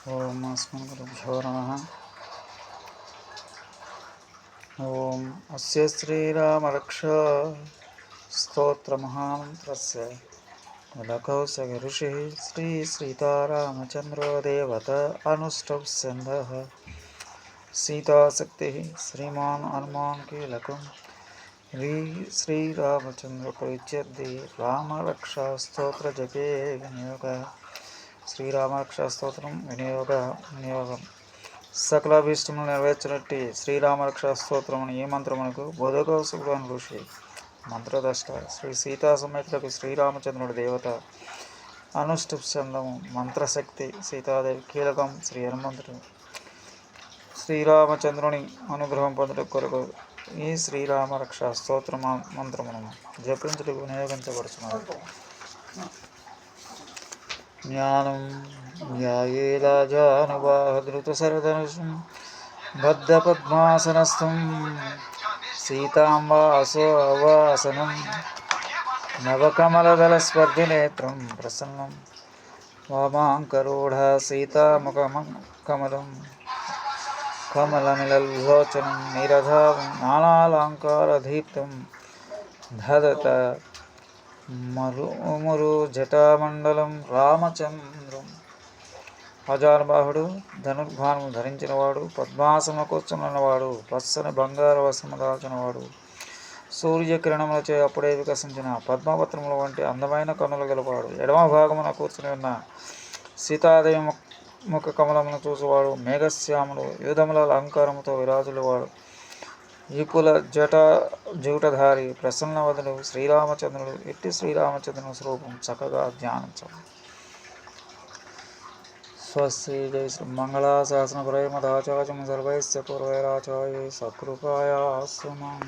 ఓం అస్మద్గురుభ్యో నమః. ఓం అస్య శ్రీరామరక్షా స్తోత్రమహామంత్రస్య లకౌసగ ఋషిः శ్రీ సీతారామచంద్రో దేవత అనుష్టౌస్యందః సీతాశక్తిः శ్రీమాన్ హనుమాన్ కీలకం శ్రీరామచంద్ర ప్రయుజ్యతే రామరక్షా స్తోత్ర జపే వినియోగ. శ్రీరామరక్షా స్తోత్రం వినియోగం సకలాభీష్టములు నెరవేర్చినట్టి శ్రీరామరక్షా స్తోత్రమును ఈ మంత్రమునకు బోధకౌశకుడు అని ఋషి మంత్రదష్ట శ్రీ సీతా సమేతులకు శ్రీరామచంద్రుడి దేవత అనుష్ఠుప్సందము మంత్రశక్తి సీతాదేవి కీలకం శ్రీ హనుమంతుడు శ్రీరామచంద్రుని అనుగ్రహం పొందుట కొరకు ఈ శ్రీరామరక్షా స్తోత్ర మంత్రమును జపించుటకు వినియోగించబడుతున్నారు. జ్ఞానం ధ్యాయేదాజానుబాహధృతశరధనుషం బద్ధపద్మాసనస్థం సీతాంబాసోవాసనం నవకమలదళస్పర్ధినేత్రం ప్రసన్నం వామాంకరూఢ సీతాముఖకమలం కమలమిలలోచనం నీరధావం నానాలంకారదీప్తం దదత మరుమురు జటామండలం రామచంద్రం. అజానుబాహుడు ధనుర్బాణము ధరించినవాడు, పద్మాసన కూర్చున్నవాడు, పచ్చని బంగారు వస్త్రము దాల్చినవాడు, సూర్యకిరణములచే అప్పుడే వికసించిన పద్మపత్రముల వంటి అందమైన కన్నులు గలవాడు, ఎడమ భాగమున కూర్చుని ఉన్న సీతాదేవి ముఖ కమలమును చూసేవాడు, మేఘశ్యాముడు, యూధముల అలంకారముతో విరాజులవాడు, ఈకుల జూటధారి ప్రసన్నవదుడు శ్రీరామచంద్రుడు. ఇట్టి శ్రీరామచంద్రుని స్వరూపం చక్కగా ధ్యానించం. స్వస్తి జై శ్రీ మంగళాశాసన ప్రేమదాచార్యం సర్వైశ్చ పూర్వైరాచార్య సకృపాయాశ్రమం.